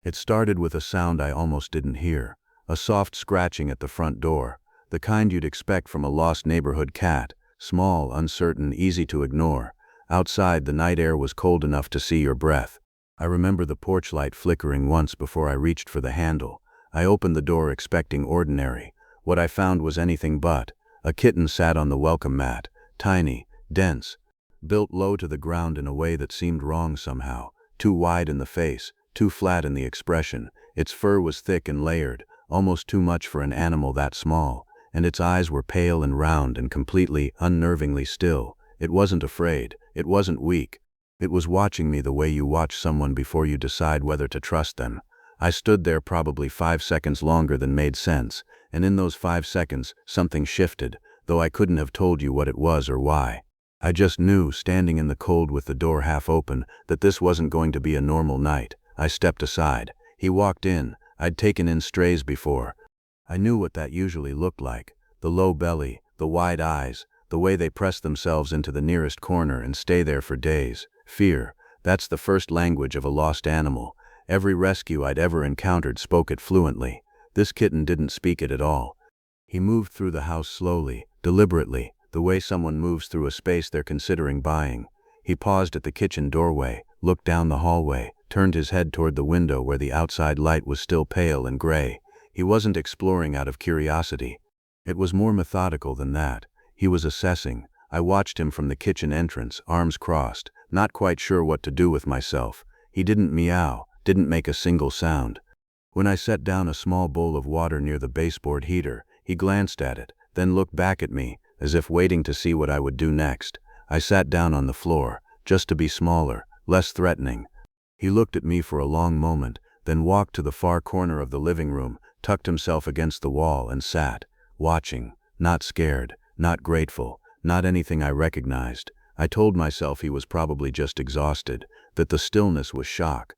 It started with a sound I almost didn't hear, a soft scratching at the front door, the kind you'd expect from a lost neighborhood cat, small, uncertain, easy to ignore. Outside, the night air was cold enough to see your breath. I remember the porch light flickering once before I reached for the handle. I opened the door expecting ordinary. What I found was anything but. A kitten sat on the welcome mat, tiny, dense, built low to the ground in a way that seemed wrong somehow, too wide in the face, too flat in the expression. Its fur was thick and layered, almost too much for an animal that small, and its eyes were pale and round and completely, unnervingly still. It wasn't afraid, it wasn't weak. It was watching me the way you watch someone before you decide whether to trust them. I stood there probably 5 seconds longer than made sense, and in those 5 seconds, something shifted, though I couldn't have told you what it was or why. I just knew, standing in the cold with the door half open, that this wasn't going to be a normal night. I stepped aside. He walked in. I'd taken in strays before. I knew what that usually looked like. The low belly, the wide eyes, the way they press themselves into the nearest corner and stay there for days. Fear. That's the first language of a lost animal. Every rescue I'd ever encountered spoke it fluently. This kitten didn't speak it at all. He moved through the house slowly, deliberately, the way someone moves through a space they're considering buying. He paused at the kitchen doorway, looked down the hallway, turned his head toward the window where the outside light was still pale and gray. He wasn't exploring out of curiosity. It was more methodical than that. He was assessing. I watched him from the kitchen entrance, arms crossed, not quite sure what to do with myself. He didn't meow, didn't make a single sound. When I set down a small bowl of water near the baseboard heater, he glanced at it, then looked back at me, as if waiting to see what I would do next. I sat down on the floor, just to be smaller, less threatening. He looked at me for a long moment, then walked to the far corner of the living room, tucked himself against the wall and sat, watching, not scared, not grateful, not anything I recognized. I told myself he was probably just exhausted, that the stillness was shock,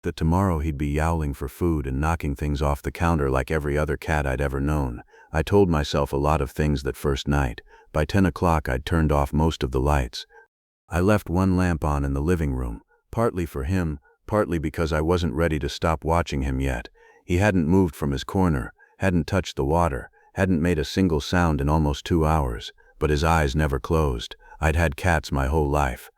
that tomorrow he'd be yowling for food and knocking things off the counter like every other cat I'd ever known. I told myself a lot of things that first night. By 10 o'clock I'd turned off most of the lights. I left one lamp on in the living room, partly for him, partly because I wasn't ready to stop watching him yet. He hadn't moved from his corner, hadn't touched the water, hadn't made a single sound in almost 2 hours, but his eyes never closed. I'd had cats my whole life.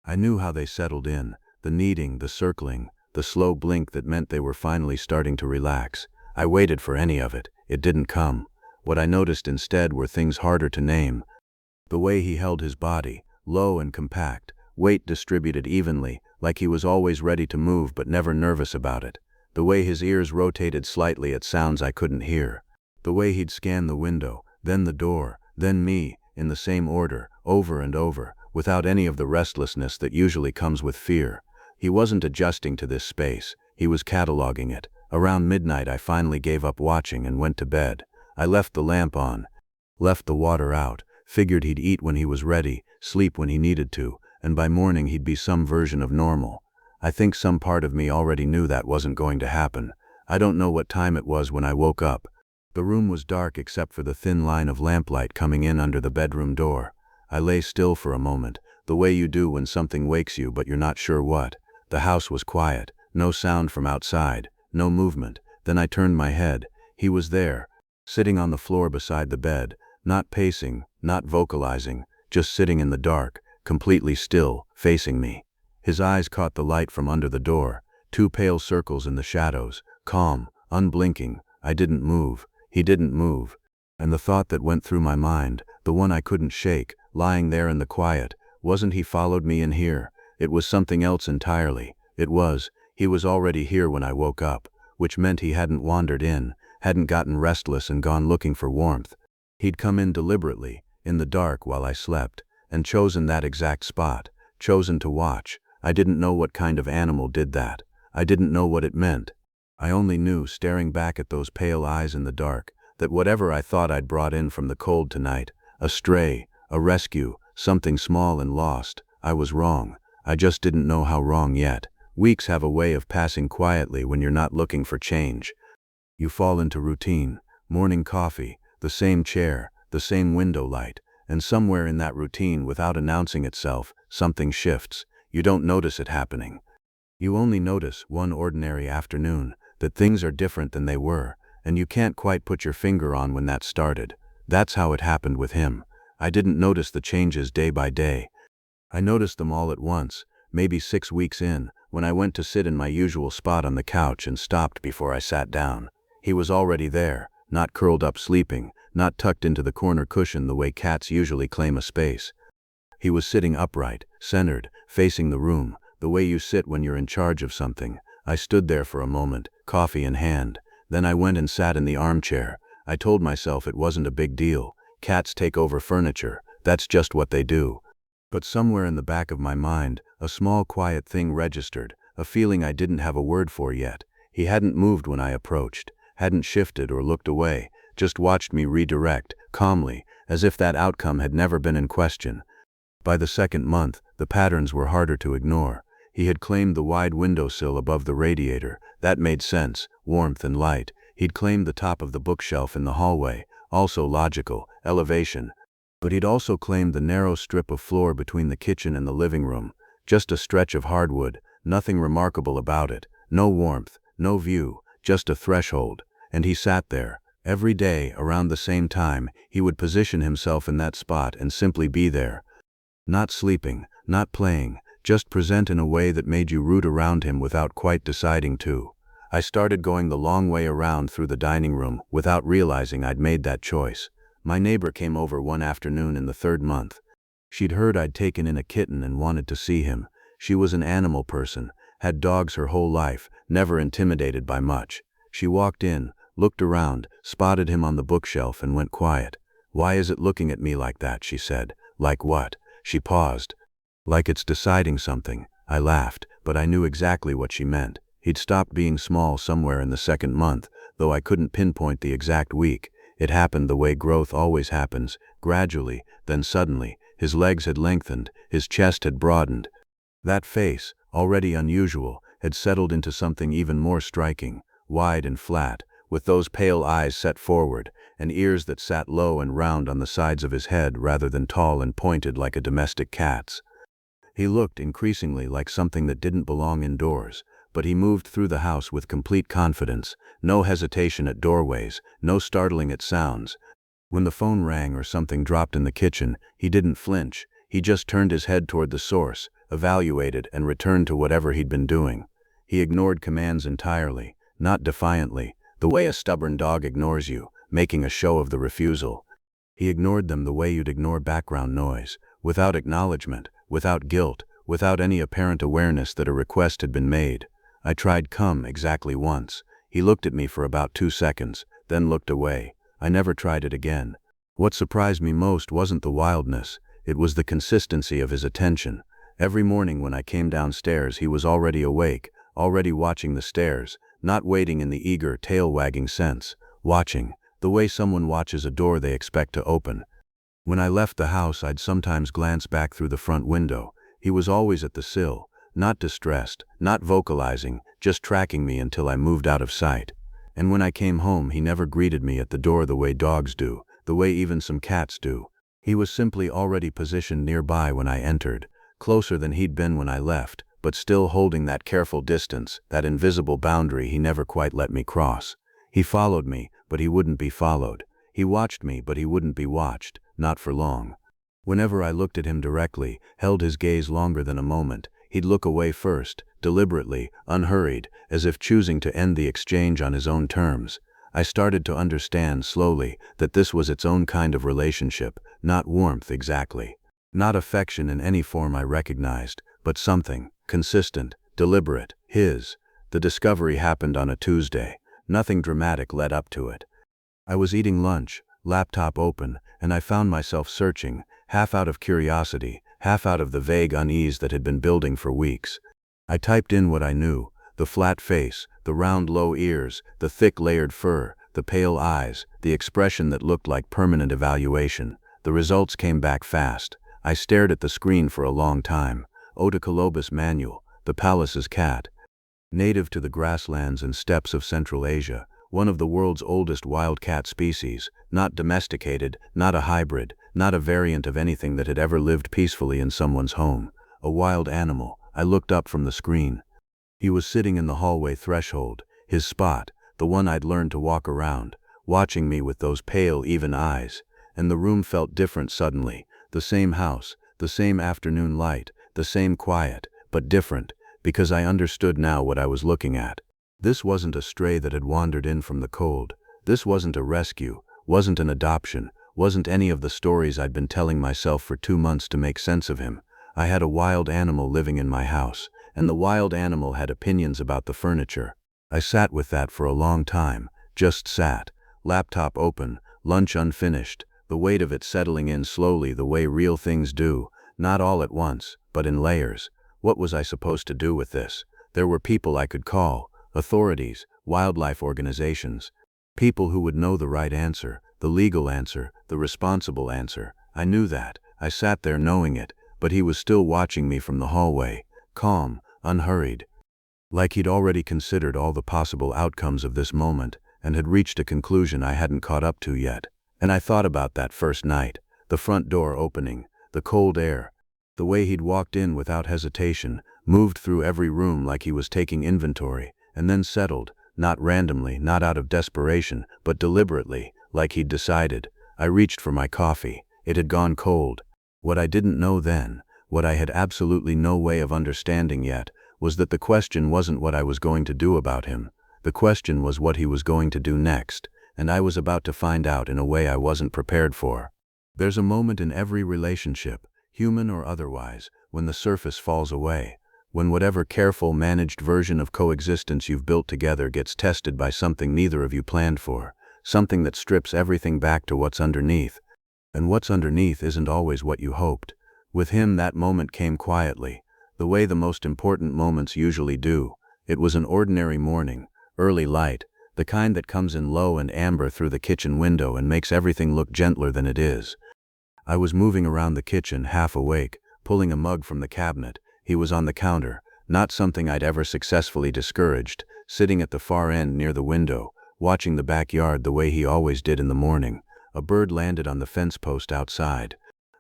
I knew how they settled in, the kneading, the circling, the slow blink that meant they were finally starting to relax. I waited for any of it. It didn't come. What I noticed instead were things harder to name. The way he held his body, low and compact, weight distributed evenly, like he was always ready to move but never nervous about it. The way his ears rotated slightly at sounds I couldn't hear. The way he'd scan the window, then the door, then me, in the same order, over and over, without any of the restlessness that usually comes with fear. He wasn't adjusting to this space. He was cataloging it. Around midnight I finally gave up watching and went to bed. I left the lamp on, left the water out, figured he'd eat when he was ready, sleep when he needed to, and by morning he'd be some version of normal. I think some part of me already knew that wasn't going to happen. I don't know what time it was when I woke up. The room was dark except for the thin line of lamplight coming in under the bedroom door. I lay still for a moment, the way you do when something wakes you but you're not sure what. The house was quiet, no sound from outside, no movement. Then I turned my head. He was there, sitting on the floor beside the bed, not pacing, not vocalizing, just sitting in the dark, completely still, facing me. His eyes caught the light from under the door, 2 pale circles in the shadows, calm, unblinking. I didn't move. He didn't move. And the thought that went through my mind, the one I couldn't shake, lying there in the quiet, wasn't he followed me in here. It was something else entirely. It was, he was already here when I woke up, which meant he hadn't wandered in, hadn't gotten restless and gone looking for warmth. He'd come in deliberately, in the dark while I slept, and chosen that exact spot, chosen to watch. I didn't know what kind of animal did that. I didn't know what it meant. I only knew, staring back at those pale eyes in the dark, that whatever I thought I'd brought in from the cold tonight, a stray, a rescue, something small and lost, I was wrong. I just didn't know how wrong yet. Weeks have a way of passing quietly when you're not looking for change. You fall into routine, morning coffee, the same chair, the same window light, and somewhere in that routine, without announcing itself, something shifts. You don't notice it happening. You only notice one ordinary afternoon that things are different than they were, and you can't quite put your finger on when that started. That's how it happened with him. I didn't notice the changes day by day. I noticed them all at once, maybe 6 weeks in, when I went to sit in my usual spot on the couch and stopped before I sat down. He was already there, not curled up sleeping, not tucked into the corner cushion the way cats usually claim a space. He was sitting upright, centered, facing the room, the way you sit when you're in charge of something. I stood there for a moment, coffee in hand. Then I went and sat in the armchair. I told myself it wasn't a big deal. Cats take over furniture. That's just what they do. But somewhere in the back of my mind, a small quiet thing registered, a feeling I didn't have a word for yet. He hadn't moved when I approached, hadn't shifted or looked away, just watched me redirect, calmly, as if that outcome had never been in question. By the second month, the patterns were harder to ignore. He had claimed the wide windowsill above the radiator. That made sense, warmth and light. He'd claimed the top of the bookshelf in the hallway, also logical, elevation. But he'd also claimed the narrow strip of floor between the kitchen and the living room. Just a stretch of hardwood, nothing remarkable about it. No warmth, no view, just a threshold. And he sat there. Every day, around the same time, he would position himself in that spot and simply be there. Not sleeping, not playing, just present in a way that made you root around him without quite deciding to. I started going the long way around through the dining room without realizing I'd made that choice. My neighbor came over one afternoon in the 3rd month. She'd heard I'd taken in a kitten and wanted to see him. She was an animal person, had dogs her whole life, never intimidated by much. She walked in, looked around, spotted him on the bookshelf and went quiet. "Why is it looking at me like that?" she said. "Like what?" She paused. "Like it's deciding something." I laughed, but I knew exactly what she meant. He'd stopped being small somewhere in the 2nd month, though I couldn't pinpoint the exact week. It happened the way growth always happens, gradually, then suddenly. His legs had lengthened, his chest had broadened. That face, already unusual, had settled into something even more striking, wide and flat, with those pale eyes set forward, and ears that sat low and round on the sides of his head rather than tall and pointed like a domestic cat's. He looked increasingly like something that didn't belong indoors, but he moved through the house with complete confidence, no hesitation at doorways, no startling at sounds. When the phone rang or something dropped in the kitchen, he didn't flinch. He just turned his head toward the source, evaluated, and returned to whatever he'd been doing. He ignored commands entirely, not defiantly, the way a stubborn dog ignores you, making a show of the refusal. He ignored them the way you'd ignore background noise, without acknowledgement, without guilt, without any apparent awareness that a request had been made. I tried come exactly once. He looked at me for about 2 seconds, then looked away. I never tried it again. What surprised me most wasn't the wildness, it was the consistency of his attention. Every morning when I came downstairs, he was already awake, already watching the stairs, not waiting in the eager, tail-wagging sense, watching, the way someone watches a door they expect to open. When I left the house, I'd sometimes glance back through the front window. He was always at the sill, not distressed, not vocalizing, just tracking me until I moved out of sight. And when I came home, he never greeted me at the door the way dogs do, the way even some cats do. He was simply already positioned nearby when I entered, closer than he'd been when I left, but still holding that careful distance, that invisible boundary he never quite let me cross. He followed me, but he wouldn't be followed. He watched me, but he wouldn't be watched, not for long. Whenever I looked at him directly, held his gaze longer than a moment, he'd look away first, deliberately, unhurried, as if choosing to end the exchange on his own terms. I started to understand slowly that this was its own kind of relationship, not warmth exactly, not affection in any form I recognized, but something, consistent, deliberate, his. The discovery happened on a Tuesday. Nothing dramatic led up to it. I was eating lunch, laptop open, and I found myself searching, half out of curiosity, half out of the vague unease that had been building for weeks. I typed in what I knew, the flat face, the round low ears, the thick layered fur, the pale eyes, the expression that looked like permanent evaluation. The results came back fast. I stared at the screen for a long time. Odocolobus manual, the Pallas's cat. Native to the grasslands and steppes of Central Asia, one of the world's oldest wild cat species, not domesticated, not a hybrid, not a variant of anything that had ever lived peacefully in someone's home. A wild animal. I looked up from the screen. He was sitting in the hallway threshold, his spot, the one I'd learned to walk around, watching me with those pale, even eyes, and the room felt different suddenly. The same house, the same afternoon light, the same quiet, but different, because I understood now what I was looking at. This wasn't a stray that had wandered in from the cold. This wasn't a rescue, wasn't an adoption, wasn't any of the stories I'd been telling myself for 2 months to make sense of him. I had a wild animal living in my house, and the wild animal had opinions about the furniture. I sat with that for a long time, just sat, laptop open, lunch unfinished, the weight of it settling in slowly the way real things do, not all at once, but in layers. What was I supposed to do with this? There were people I could call, authorities, wildlife organizations, people who would know the right answer, the legal answer, the responsible answer. I knew that. I sat there knowing it, but he was still watching me from the hallway, calm, unhurried, like he'd already considered all the possible outcomes of this moment and had reached a conclusion I hadn't caught up to yet. And I thought about that first night, the front door opening, the cold air, the way he'd walked in without hesitation, moved through every room like he was taking inventory, and then settled, not randomly, not out of desperation, but deliberately, like he'd decided. I reached for my coffee. It had gone cold. What I didn't know then, what I had absolutely no way of understanding yet, was that the question wasn't what I was going to do about him. The question was what he was going to do next, and I was about to find out in a way I wasn't prepared for. There's a moment in every relationship, human or otherwise, when the surface falls away, when whatever careful, managed version of coexistence you've built together gets tested by something neither of you planned for, something that strips everything back to what's underneath. And what's underneath isn't always what you hoped. With him, that moment came quietly, the way the most important moments usually do. It was an ordinary morning, early light, the kind that comes in low and amber through the kitchen window and makes everything look gentler than it is. I was moving around the kitchen, half awake, pulling a mug from the cabinet. He was on the counter, not something I'd ever successfully discouraged, sitting at the far end near the window, watching the backyard the way he always did in the morning. A bird landed on the fence post outside.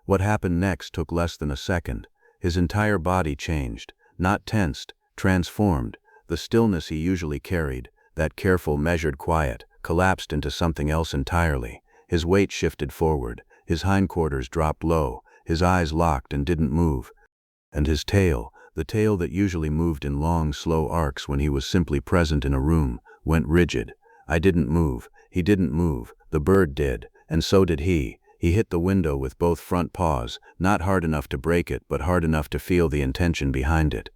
What happened next took less than a second. His entire body changed, not tensed, transformed. The stillness he usually carried, that careful, measured quiet, collapsed into something else entirely. His weight shifted forward, his hindquarters dropped low, his eyes locked and didn't move. And his tail, the tail that usually moved in long, slow arcs when he was simply present in a room, went rigid. I didn't move, he didn't move, the bird did, and so did he. He hit the window with both front paws, not hard enough to break it, but hard enough to feel the intention behind it.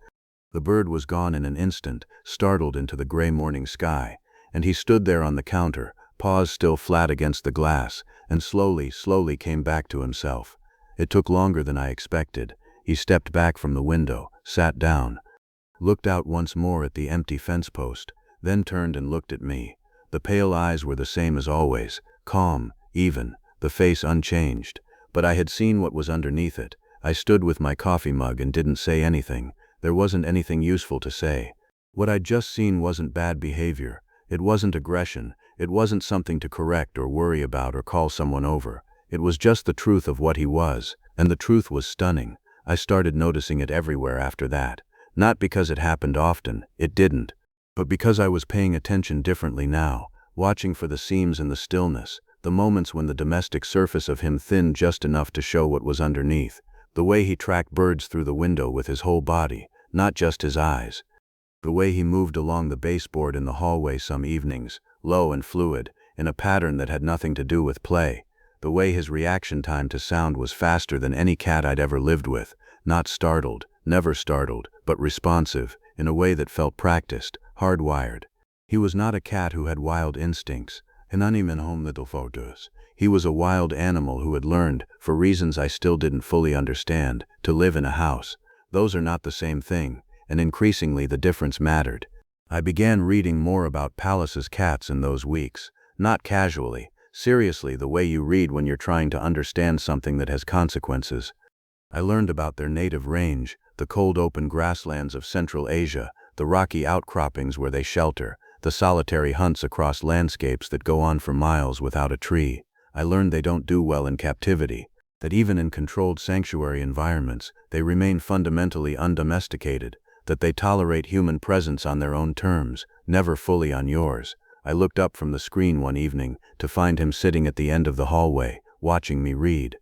The bird was gone in an instant, startled into the gray morning sky, and he stood there on the counter, paws still flat against the glass, and slowly came back to himself. It took longer than I expected. He stepped back from the window, sat down, looked out once more at the empty fence post, then turned and looked at me. The pale eyes were the same as always, calm, even, the face unchanged, but I had seen what was underneath it. I stood with my coffee mug and didn't say anything. There wasn't anything useful to say. What I'd just seen wasn't bad behavior. It wasn't aggression. It wasn't something to correct or worry about or call someone over. It was just the truth of what he was, and the truth was stunning. I started noticing it everywhere after that. Not because it happened often, it didn't, but because I was paying attention differently now, watching for the seams in the stillness, the moments when the domestic surface of him thinned just enough to show what was underneath, the way he tracked birds through the window with his whole body, not just his eyes, the way he moved along the baseboard in the hallway some evenings, low and fluid, in a pattern that had nothing to do with play, the way his reaction time to sound was faster than any cat I'd ever lived with, not startled, never startled, but responsive, in a way that felt practiced, hardwired. He was not a cat who had wild instincts, an animal home little photos. He was a wild animal who had learned, for reasons I still didn't fully understand, to live in a house. Those are not the same thing, and increasingly the difference mattered. I began reading more about Pallas's cats in those weeks, not casually, seriously the way you read when you're trying to understand something that has consequences. I learned about their native range, the cold open grasslands of Central Asia, the rocky outcroppings where they shelter, the solitary hunts across landscapes that go on for miles without a tree. I learned they don't do well in captivity, that even in controlled sanctuary environments, they remain fundamentally undomesticated. that they tolerate human presence on their own terms, never fully on yours. I looked up from the screen one evening to find him sitting at the end of the hallway, watching me read.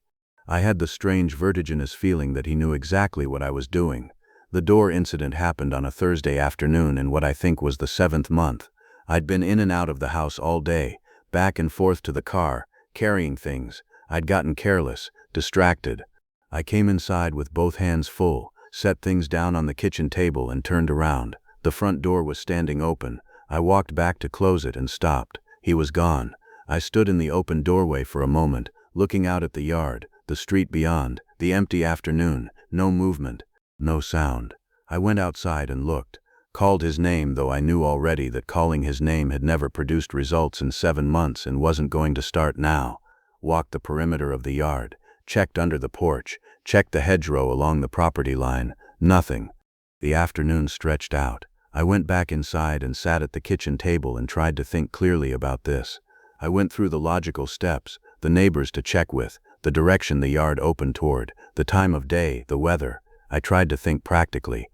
I had the strange vertiginous feeling that he knew exactly what I was doing. The door incident happened on a Thursday afternoon in what I think was the 7th month. I'd been in and out of the house all day, back and forth to the car, carrying things. I'd gotten careless, distracted. I came inside with both hands full, set things down on the kitchen table and turned around. The front door was standing open. I walked back to close it and stopped. He was gone. I stood in the open doorway for a moment, looking out at the yard, the street beyond, the empty afternoon, no movement, no sound. I went outside and looked, called his name, though I knew already that calling his name had never produced results in 7 months and wasn't going to start now. Walked the perimeter of the yard, checked under the porch, checked the hedgerow along the property line. Nothing. The afternoon stretched out. I went back inside and sat at the kitchen table and tried to think clearly about this. I went through the logical steps, the neighbors to check with, the direction the yard opened toward, the time of day, the weather. I tried to think practically.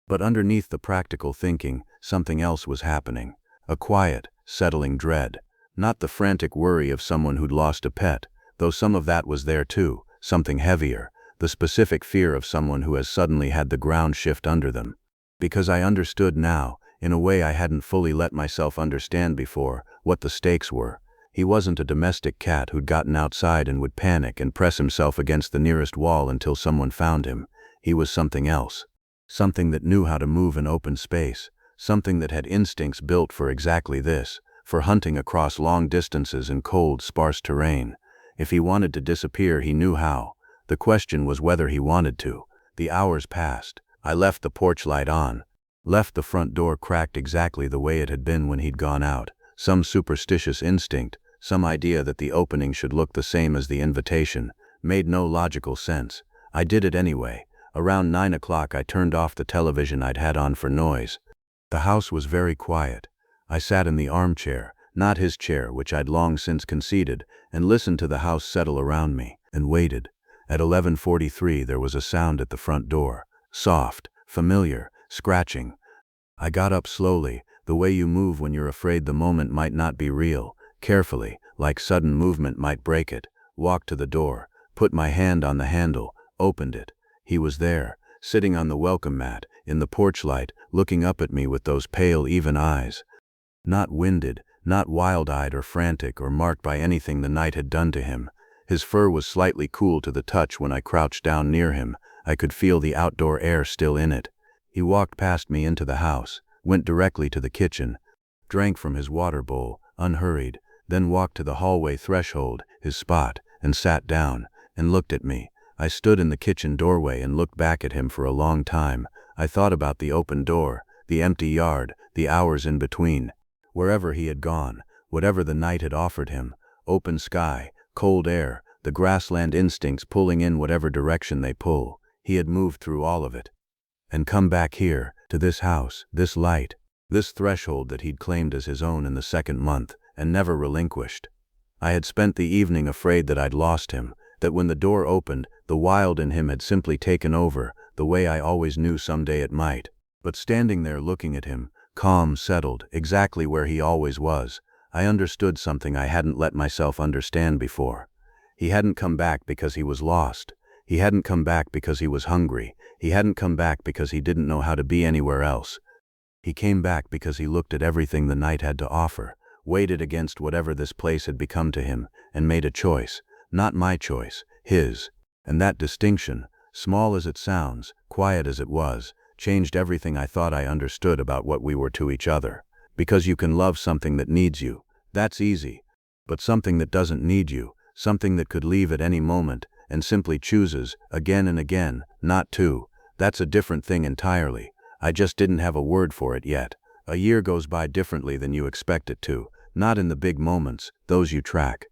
But underneath the practical thinking, something else was happening. A quiet, settling dread. Not the frantic worry of someone who'd lost a pet, though some of that was there too, something heavier, the specific fear of someone who has suddenly had the ground shift under them. Because I understood now, in a way I hadn't fully let myself understand before, what the stakes were. He wasn't a domestic cat who'd gotten outside and would panic and press himself against the nearest wall until someone found him. He was something else. Something that knew how to move in open space. Something that had instincts built for exactly this, for hunting across long distances in cold, sparse terrain. If he wanted to disappear, he knew how. The question was whether he wanted to. The hours passed. I left the porch light on. Left the front door cracked exactly the way it had been when he'd gone out. Some superstitious instinct, some idea that the opening should look the same as the invitation, made no logical sense. I did it anyway. Around 9 o'clock I turned off the television I'd had on for noise. The house was very quiet. I sat in the armchair, not his chair which I'd long since conceded, and listened to the house settle around me, and waited. At 11:43 there was a sound at the front door. Soft, familiar, scratching. I got up slowly, the way you move when you're afraid the moment might not be real, carefully, like sudden movement might break it, walked to the door, put my hand on the handle, opened it. He was there, sitting on the welcome mat, in the porch light, looking up at me with those pale, even eyes. Not winded, not wild-eyed or frantic or marked by anything the night had done to him. His fur was slightly cool to the touch when I crouched down near him. I could feel the outdoor air still in it. He walked past me into the house, went directly to the kitchen, drank from his water bowl, unhurried, then walked to the hallway threshold, his spot, and sat down, and looked at me. I stood in the kitchen doorway and looked back at him for a long time. I thought about the open door, the empty yard, the hours in between. Wherever he had gone, whatever the night had offered him, open sky, cold air, the grassland instincts pulling in whatever direction they pull, he had moved through all of it. And come back here, to this house, this light, this threshold that he'd claimed as his own in the 2nd month, and never relinquished. I had spent the evening afraid that I'd lost him, that when the door opened, the wild in him had simply taken over, the way I always knew someday it might. But standing there looking at him, calm, settled, exactly where he always was, I understood something I hadn't let myself understand before. He hadn't come back because he was lost. He hadn't come back because he was hungry. He hadn't come back because he didn't know how to be anywhere else. He came back because he looked at everything the night had to offer, weighed it against whatever this place had become to him, and made a choice. Not my choice, his. And that distinction, small as it sounds, quiet as it was, changed everything I thought I understood about what we were to each other. Because you can love something that needs you. That's easy. But something that doesn't need you, something that could leave at any moment, and simply chooses, again and again, not to, that's a different thing entirely. I just didn't have a word for it yet. A year goes by differently than you expect it to, not in the big moments, those you track.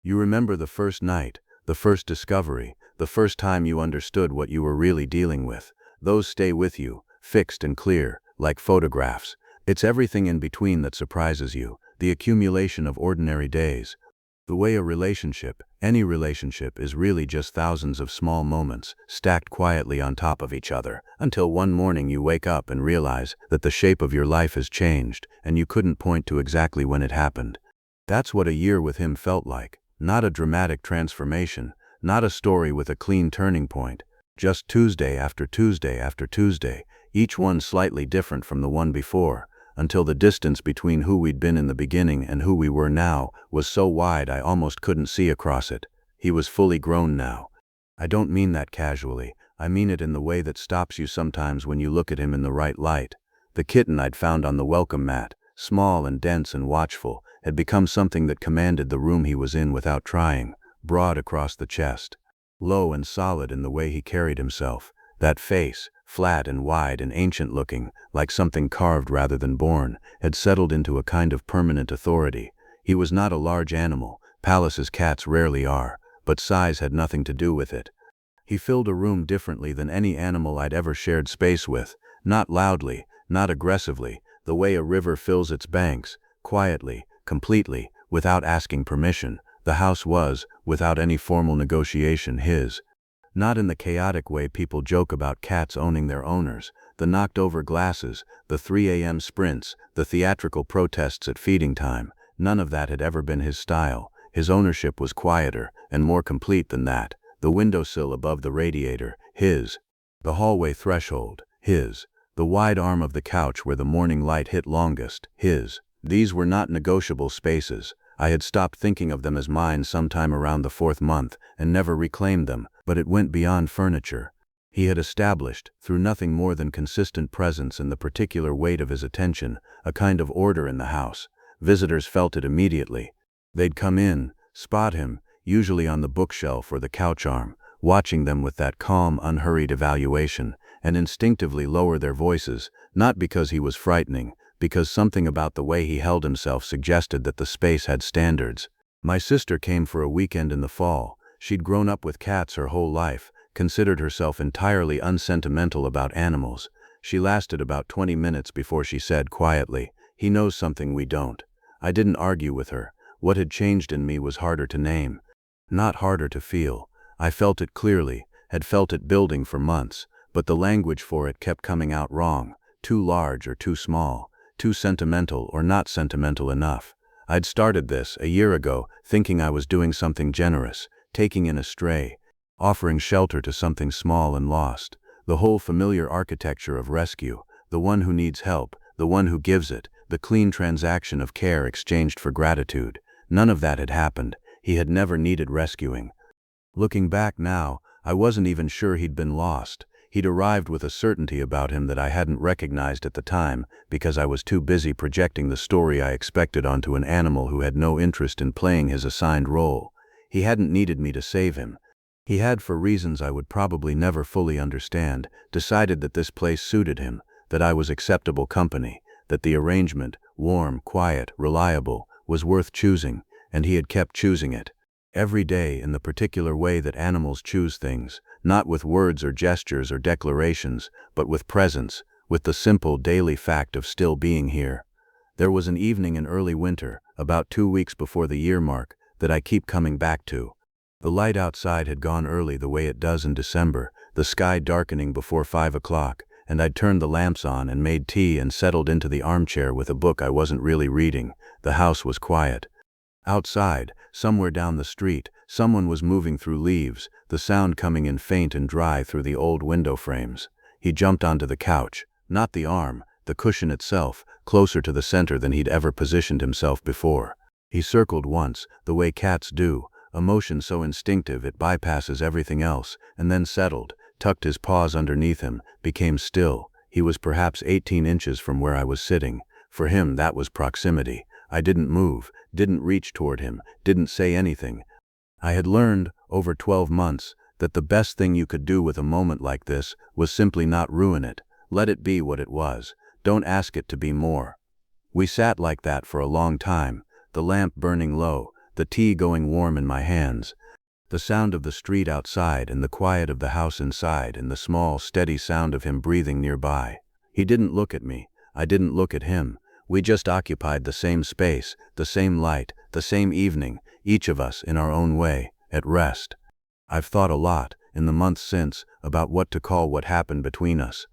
You remember the first night, the first discovery, the first time you understood what you were really dealing with. Those stay with you, fixed and clear, like photographs. It's everything in between that surprises you, the accumulation of ordinary days. The way a relationship, any relationship, is really just thousands of small moments stacked quietly on top of each other, until one morning you wake up and realize that the shape of your life has changed, and you couldn't point to exactly when it happened. That's what a year with him felt like. Not a dramatic transformation, not a story with a clean turning point, just Tuesday after Tuesday after Tuesday, each one slightly different from the one before, until the distance between who we'd been in the beginning and who we were now was so wide I almost couldn't see across it. He was fully grown now. I don't mean that casually, I mean it in the way that stops you sometimes when you look at him in the right light. The kitten I'd found on the welcome mat, small and dense and watchful, had become something that commanded the room he was in without trying, broad across the chest, low and solid in the way he carried himself. That face, flat and wide and ancient-looking, like something carved rather than born, had settled into a kind of permanent authority. He was not a large animal, Palace's cats rarely are, but size had nothing to do with it. He filled a room differently than any animal I'd ever shared space with, not loudly, not aggressively, the way a river fills its banks, quietly, completely, without asking permission. The house was, without any formal negotiation, his. Not in the chaotic way people joke about cats owning their owners, the knocked-over glasses, the 3 a.m. sprints, the theatrical protests at feeding time. None of that had ever been his style. His ownership was quieter and more complete than that. The windowsill above the radiator, his. The hallway threshold, his. The wide arm of the couch where the morning light hit longest, his. These were not negotiable spaces. I had stopped thinking of them as mine sometime around the 4th month and never reclaimed them, but it went beyond furniture. He had established, through nothing more than consistent presence and the particular weight of his attention, a kind of order in the house. Visitors felt it immediately. They'd come in, spot him, usually on the bookshelf or the couch arm, watching them with that calm, unhurried evaluation, and instinctively lower their voices, not because he was frightening, because something about the way he held himself suggested that the space had standards. My sister came for a weekend in the fall. She'd grown up with cats her whole life, considered herself entirely unsentimental about animals. She lasted about 20 minutes before she said quietly, "He knows something we don't." I didn't argue with her. What had changed in me was harder to name. Not harder to feel. I felt it clearly, had felt it building for months, but the language for it kept coming out wrong. Too large or too small. Too sentimental or not sentimental enough. I'd started this, a year ago, thinking I was doing something generous, taking in a stray, offering shelter to something small and lost. The whole familiar architecture of rescue, the one who needs help, the one who gives it, the clean transaction of care exchanged for gratitude. None of that had happened. He had never needed rescuing. Looking back now, I wasn't even sure he'd been lost. He'd arrived with a certainty about him that I hadn't recognized at the time because I was too busy projecting the story I expected onto an animal who had no interest in playing his assigned role. He hadn't needed me to save him. He had, for reasons I would probably never fully understand, decided that this place suited him, that I was acceptable company, that the arrangement, warm, quiet, reliable, was worth choosing, and he had kept choosing it. Every day in the particular way that animals choose things, not with words or gestures or declarations, but with presence, with the simple daily fact of still being here. There was an evening in early winter, about 2 weeks before the year mark, that I keep coming back to. The light outside had gone early the way it does in December, the sky darkening before 5 o'clock, and I'd turned the lamps on and made tea and settled into the armchair with a book I wasn't really reading. The house was quiet. Outside, somewhere down the street, someone was moving through leaves, the sound coming in faint and dry through the old window frames. He jumped onto the couch, not the arm, the cushion itself, closer to the center than he'd ever positioned himself before. He circled once, the way cats do, a motion so instinctive it bypasses everything else, and then settled, tucked his paws underneath him, became still. He was perhaps 18 inches from where I was sitting. For him, that was proximity. I didn't move, didn't reach toward him, didn't say anything. I had learned, over 12 months, that the best thing you could do with a moment like this was simply not ruin it. Let it be what it was. Don't ask it to be more. We sat like that for a long time, the lamp burning low, the tea going warm in my hands. The sound of the street outside and the quiet of the house inside and the small, steady sound of him breathing nearby. He didn't look at me. I didn't look at him. We just occupied the same space, the same light, the same evening, each of us in our own way, at rest. I've thought a lot, in the months since, about what to call what happened between us.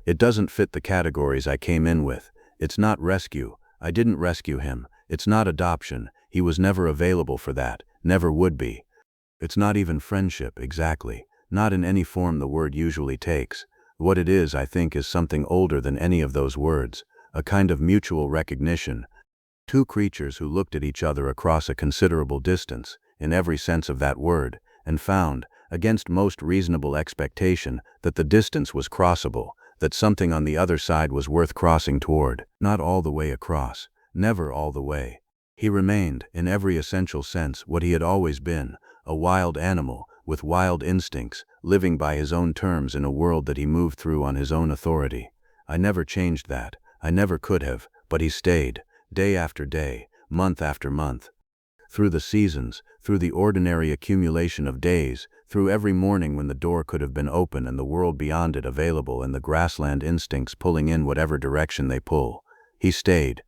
It doesn't fit the categories I came in with. It's not rescue. I didn't rescue him. It's not adoption. He was never available for that, never would be. It's not even friendship, exactly. Not in any form the word usually takes. What it is, I think, is something older than any of those words. A kind of mutual recognition. Two creatures who looked at each other across a considerable distance, in every sense of that word, and found, against most reasonable expectation, that the distance was crossable, that something on the other side was worth crossing toward. Not all the way across. Never all the way. He remained, in every essential sense, what he had always been, a wild animal, with wild instincts, living by his own terms in a world that he moved through on his own authority. I never changed that. I never could have, but he stayed, day after day, month after month. Through the seasons, through the ordinary accumulation of days, through every morning when the door could have been open and the world beyond it available and the grassland instincts pulling in whatever direction they pull. He stayed.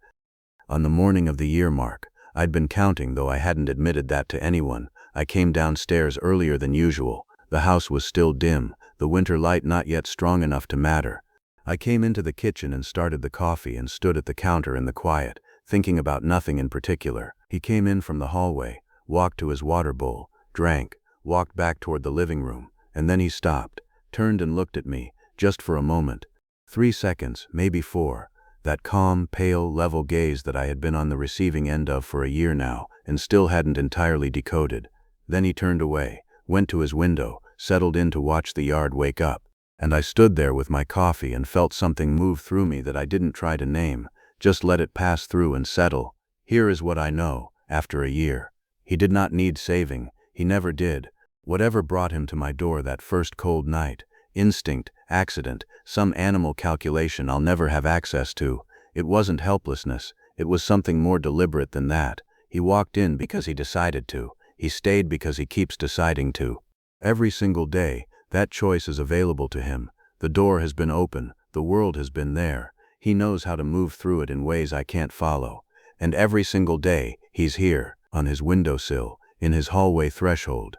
On the morning of the year mark, I'd been counting, though I hadn't admitted that to anyone. I came downstairs earlier than usual. The house was still dim, the winter light not yet strong enough to matter. I came into the kitchen and started the coffee and stood at the counter in the quiet, thinking about nothing in particular. He came in from the hallway, walked to his water bowl, drank, walked back toward the living room, and then he stopped, turned and looked at me, just for a moment. 3 seconds, maybe 4. That calm, pale, level gaze that I had been on the receiving end of for a year now, and still hadn't entirely decoded. Then he turned away, went to his window, settled in to watch the yard wake up. And I stood there with my coffee and felt something move through me that I didn't try to name, just let it pass through and settle. Here is what I know, after a year. He did not need saving. He never did. Whatever brought him to my door that first cold night, instinct, accident, some animal calculation I'll never have access to, it wasn't helplessness. It was something more deliberate than that. He walked in because he decided to. He stayed because he keeps deciding to. Every single day, that choice is available to him. The door has been open. The world has been there. He knows how to move through it in ways I can't follow. And every single day, he's here, on his windowsill, in his hallway threshold,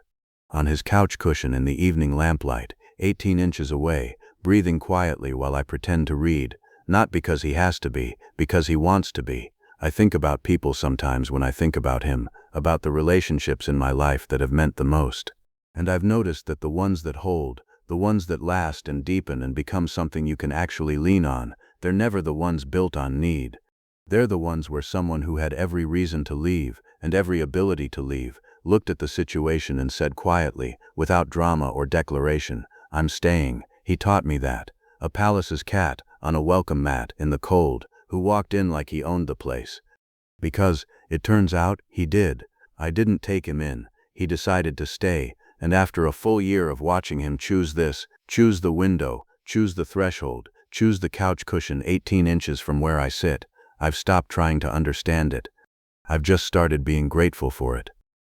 on his couch cushion in the evening lamplight, 18 inches away, breathing quietly while I pretend to read, not because he has to be, because he wants to be. I think about people sometimes when I think about him, about the relationships in my life that have meant the most. And I've noticed that the ones that hold, the ones that last and deepen and become something you can actually lean on, they're never the ones built on need. They're the ones where someone who had every reason to leave, and every ability to leave, looked at the situation and said quietly, without drama or declaration, "I'm staying." He taught me that. A palace's cat, on a welcome mat, in the cold, who walked in like he owned the place. Because, it turns out, he did. I didn't take him in. He decided to stay. And after a full year of watching him choose this, choose the window, choose the threshold, choose the couch cushion 18 inches from where I sit, I've stopped trying to understand it. I've just started being grateful for it.